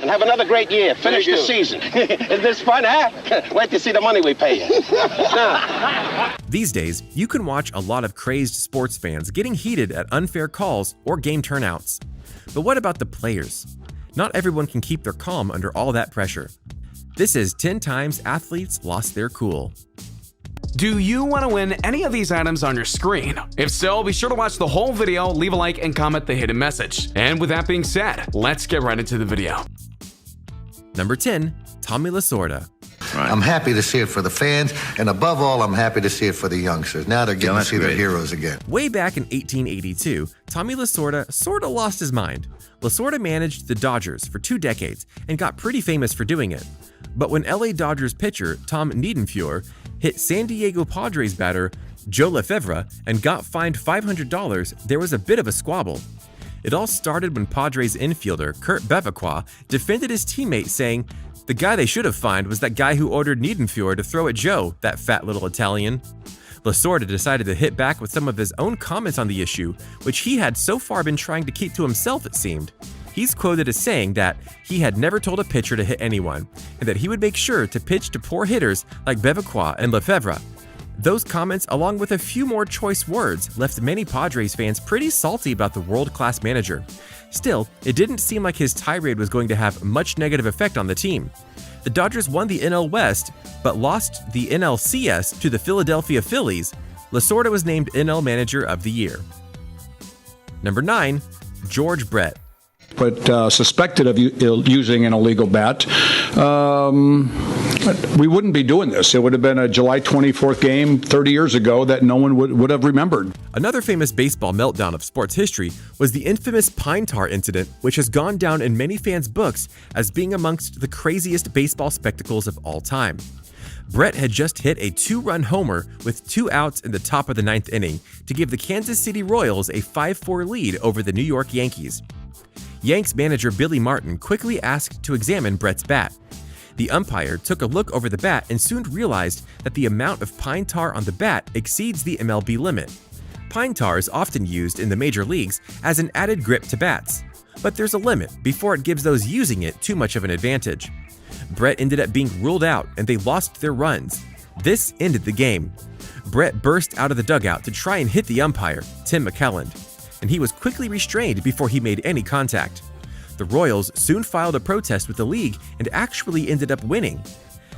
and have another great year. Finish the season. Is this fun, huh? Wait to see the money we pay you. These days, you can watch a lot of crazed sports fans getting heated at unfair calls or game turnouts. But what about the players? Not everyone can keep their calm under all that pressure. This is 10 times athletes lost their cool. Do you want to win any of these items on your screen? If so, be sure to watch the whole video, leave a like, and comment the hidden message. And with that being said, let's get right into the video. Number 10, Tommy Lasorda. Right. I'm happy to see it for the fans, and above all, I'm happy to see it for the youngsters. Now they're getting to see their heroes again. Way back in 1882, Tommy Lasorda sorta lost his mind. Lasorda managed the Dodgers for 2 decades and got pretty famous for doing it. But when LA Dodgers pitcher Tom Niedenfuer hit San Diego Padres batter Joe Lefebvre and got fined $500, there was a bit of a squabble. It all started when Padres infielder Kurt Bevacqua defended his teammate, saying, "The guy they should have fined was that guy who ordered Niedenfuer to throw at Joe, that fat little Italian." Lasorda decided to hit back with some of his own comments on the issue, which he had so far been trying to keep to himself, it seemed. He's quoted as saying that he had never told a pitcher to hit anyone, and that he would make sure to pitch to poor hitters like Bevacqua and Lefebvre. Those comments, along with a few more choice words, left many Padres fans pretty salty about the world-class manager. Still, it didn't seem like his tirade was going to have much negative effect on the team. The Dodgers won the NL West, but lost the NLCS to the Philadelphia Phillies. Lasorda was named NL Manager of the Year. Number 9, George Brett. But suspected of using an illegal bat. We wouldn't be doing this. It would have been a July 24th game 30 years ago that no one would have remembered. Another famous baseball meltdown of sports history was the infamous pine tar incident, which has gone down in many fans' books as being amongst the craziest baseball spectacles of all time. Brett had just hit a 2-run homer with 2 outs in the top of the 9th inning to give the Kansas City Royals a 5-4 lead over the New York Yankees. Yanks manager Billy Martin quickly asked to examine Brett's bat. The umpire took a look over the bat and soon realized that the amount of pine tar on the bat exceeds the MLB limit. Pine tar is often used in the major leagues as an added grip to bats, but there's a limit before it gives those using it too much of an advantage. Brett ended up being ruled out and they lost their runs. This ended the game. Brett burst out of the dugout to try and hit the umpire, Tim McClelland, and he was quickly restrained before he made any contact. The Royals soon filed a protest with the league and actually ended up winning.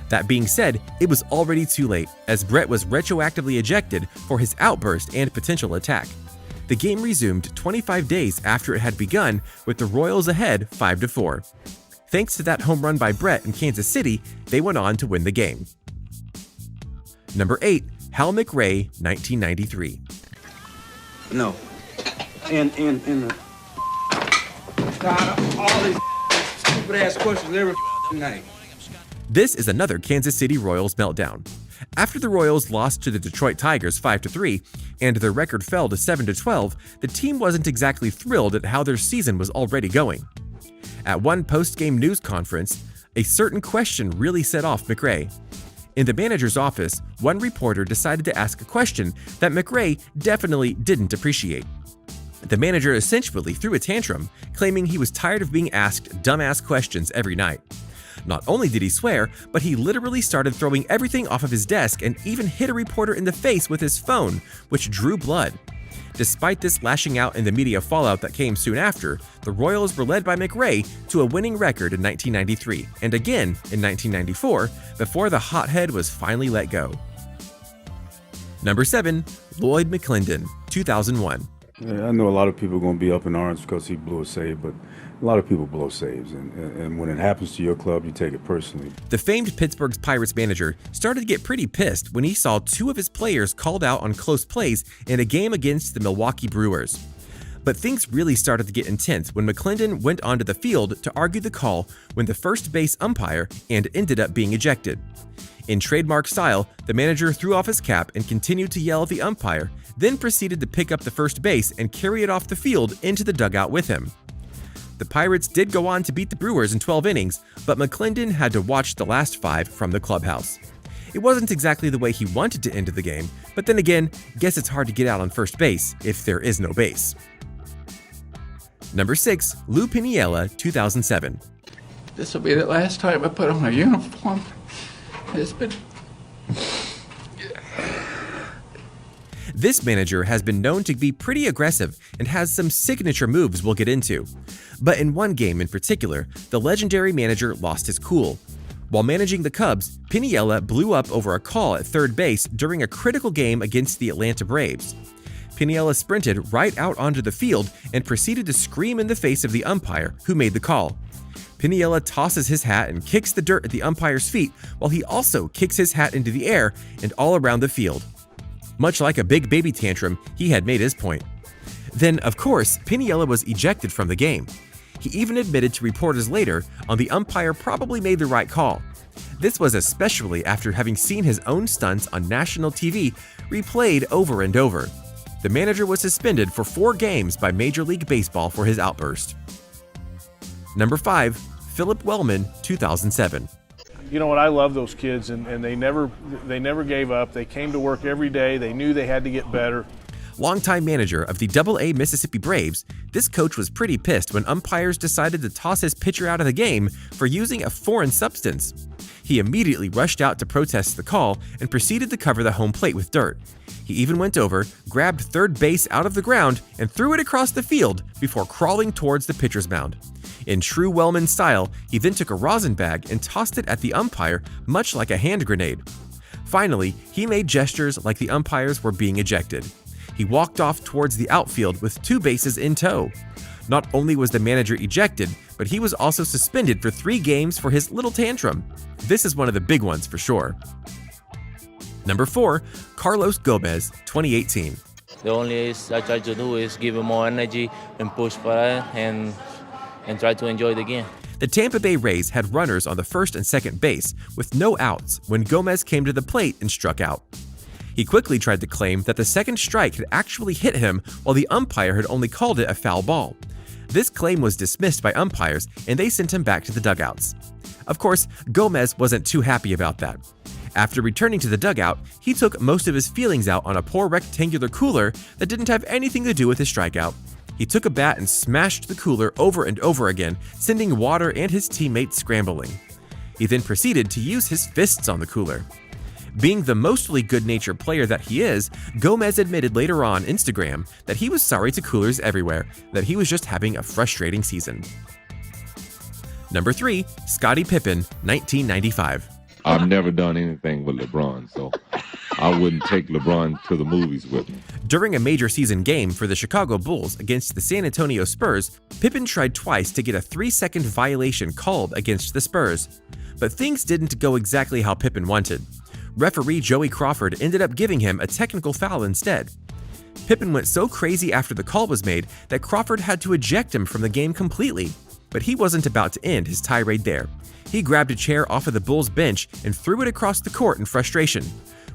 That being said, it was already too late, as Brett was retroactively ejected for his outburst and potential attack. The game resumed 25 days after it had begun, with the Royals ahead 5-4. Thanks to that home run by Brett in Kansas City, they went on to win the game. Number 8, Hal McRae, 1993. No. And all these stupid ass questions every night. This is another Kansas City Royals meltdown. After the Royals lost to the Detroit Tigers 5-3 and their record fell to 7-12, the team wasn't exactly thrilled at how their season was already going. At one post-game news conference, a certain question really set off McRae. In the manager's office, one reporter decided to ask a question that McRae definitely didn't appreciate. The manager essentially threw a tantrum, claiming he was tired of being asked dumbass questions every night. Not only did he swear, but he literally started throwing everything off of his desk and even hit a reporter in the face with his phone, which drew blood. Despite this lashing out and the media fallout that came soon after, the Royals were led by McRae to a winning record in 1993 and again in 1994 before the hothead was finally let go. Number 7, Lloyd McClendon, 2001. Yeah, I know a lot of people are going to be up in arms because he blew a save, but a lot of people blow saves, and when it happens to your club, you take it personally. The famed Pittsburgh Pirates manager started to get pretty pissed when he saw 2 of his players called out on close plays in a game against the Milwaukee Brewers. But things really started to get intense when McClendon went onto the field to argue the call when the first base umpire and ended up being ejected. In trademark style, the manager threw off his cap and continued to yell at the umpire, then proceeded to pick up the first base and carry it off the field into the dugout with him. The Pirates did go on to beat the Brewers in 12 innings, but McClendon had to watch the last 5 from the clubhouse. It wasn't exactly the way he wanted to end the game, but then again, guess it's hard to get out on first base if there is no base. Number 6, Lou Piniella, 2007. This will be the last time I put on a uniform. It's been... This manager has been known to be pretty aggressive and has some signature moves we'll get into. But in one game in particular, the legendary manager lost his cool. While managing the Cubs, Piniella blew up over a call at third base during a critical game against the Atlanta Braves. Piniella sprinted right out onto the field and proceeded to scream in the face of the umpire who made the call. Piniella tosses his hat and kicks the dirt at the umpire's feet while he also kicks his hat into the air and all around the field. Much like a big baby tantrum, he had made his point. Then, of course, Piniella was ejected from the game. He even admitted to reporters later on the umpire probably made the right call. This was especially after having seen his own stunts on national TV replayed over and over. The manager was suspended for 4 games by Major League Baseball for his outburst. Number 5, Philip Wellman, 2007. You know what, I love those kids, and they never gave up. They came to work every day. They knew they had to get better. Longtime manager of the AA Mississippi Braves, this coach was pretty pissed when umpires decided to toss his pitcher out of the game for using a foreign substance. He immediately rushed out to protest the call and proceeded to cover the home plate with dirt. He even went over, grabbed third base out of the ground, and threw it across the field before crawling towards the pitcher's mound. In true Wellman style, he then took a rosin bag and tossed it at the umpire, much like a hand grenade. Finally, he made gestures like the umpires were being ejected. He walked off towards the outfield with 2 bases in tow. Not only was the manager ejected, but he was also suspended for 3 games for his little tantrum. This is one of the big ones for sure. Number 4, Carlos Gomez, 2018. The only I try to do is give him more energy and push for it and try to enjoy the game. The Tampa Bay Rays had runners on the first and second base with no outs when Gomez came to the plate and struck out. He quickly tried to claim that the second strike had actually hit him while the umpire had only called it a foul ball. This claim was dismissed by umpires and they sent him back to the dugouts. Of course, Gomez wasn't too happy about that. After returning to the dugout, he took most of his feelings out on a poor rectangular cooler that didn't have anything to do with his strikeout. He took a bat and smashed the cooler over and over again, sending Water and his teammates scrambling. He then proceeded to use his fists on the cooler. Being the mostly good-natured player that he is, Gomez admitted later on Instagram that he was sorry to coolers everywhere, that he was just having a frustrating season. Number 3, Scottie Pippen, 1995. I've never done anything with LeBron, so I wouldn't take LeBron to the movies with me. During a major season game for the Chicago Bulls against the San Antonio Spurs, Pippen tried twice to get a 3-second violation called against the Spurs. But things didn't go exactly how Pippen wanted. Referee Joey Crawford ended up giving him a technical foul instead. Pippen went so crazy after the call was made that Crawford had to eject him from the game completely. But he wasn't about to end his tirade there. He grabbed a chair off of the Bulls bench and threw it across the court in frustration.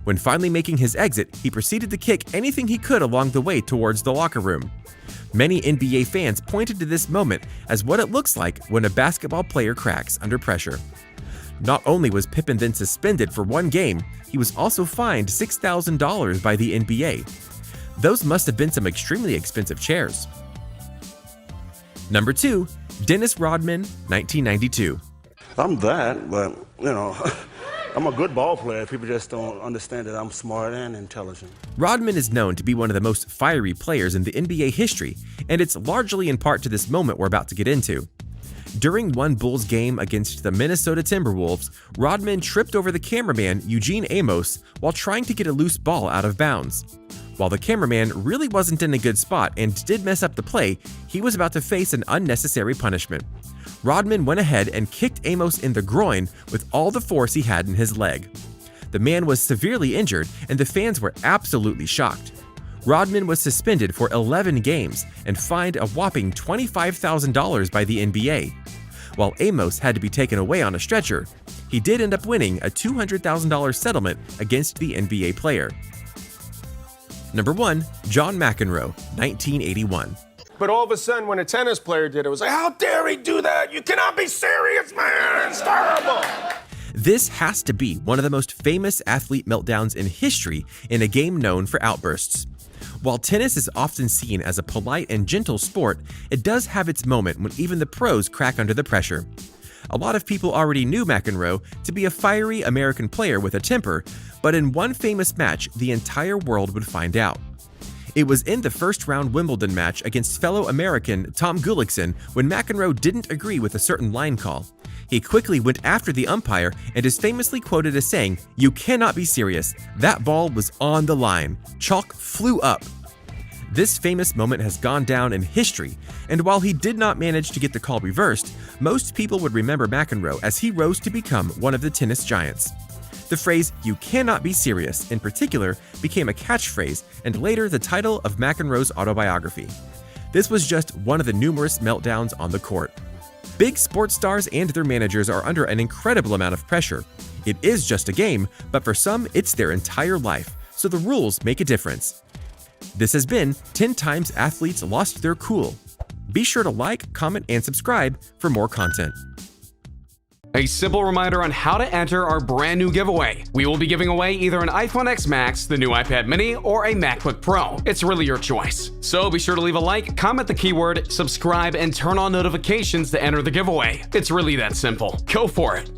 When finally making his exit, he proceeded to kick anything he could along the way towards the locker room. Many NBA fans pointed to this moment as what it looks like when a basketball player cracks under pressure. Not only was Pippen then suspended for 1 game, he was also fined $6,000 by the NBA. Those must have been some extremely expensive chairs. Number 2, Dennis Rodman, 1992. I'm that, but, I'm a good ball player. People just don't understand that I'm smart and intelligent. Rodman is known to be one of the most fiery players in the NBA history, and it's largely in part to this moment we're about to get into. During one Bulls game against the Minnesota Timberwolves, Rodman tripped over the cameraman Eugene Amos while trying to get a loose ball out of bounds. While the cameraman really wasn't in a good spot and did mess up the play, he was about to face an unnecessary punishment. Rodman went ahead and kicked Amos in the groin with all the force he had in his leg. The man was severely injured and the fans were absolutely shocked. Rodman was suspended for 11 games and fined a whopping $25,000 by the NBA. While Amos had to be taken away on a stretcher, he did end up winning a $200,000 settlement against the NBA player. Number 1, John McEnroe, 1981. But all of a sudden, when a tennis player did it, was like, how dare he do that? You cannot be serious, man. It's terrible. This has to be one of the most famous athlete meltdowns in history in a game known for outbursts. While tennis is often seen as a polite and gentle sport, it does have its moment when even the pros crack under the pressure. A lot of people already knew McEnroe to be a fiery American player with a temper, but in one famous match, the entire world would find out. It was in the first-round Wimbledon match against fellow American Tom Gullikson when McEnroe didn't agree with a certain line call. He quickly went after the umpire and is famously quoted as saying, "You cannot be serious. That ball was on the line. Chalk flew up." This famous moment has gone down in history, and while he did not manage to get the call reversed, most people would remember McEnroe as he rose to become one of the tennis giants. The phrase, "You cannot be serious," in particular, became a catchphrase and later the title of McEnroe's autobiography. This was just one of the numerous meltdowns on the court. Big sports stars and their managers are under an incredible amount of pressure. It is just a game, but for some, it's their entire life, so the rules make a difference. This has been 10 Times Athletes Lost Their Cool. Be sure to like, comment, and subscribe for more content. A simple reminder on how to enter our brand new giveaway. We will be giving away either an iPhone X Max, the new iPad mini, or a MacBook Pro. It's really your choice. So be sure to leave a like, comment the keyword, subscribe, and turn on notifications to enter the giveaway. It's really that simple. Go for it.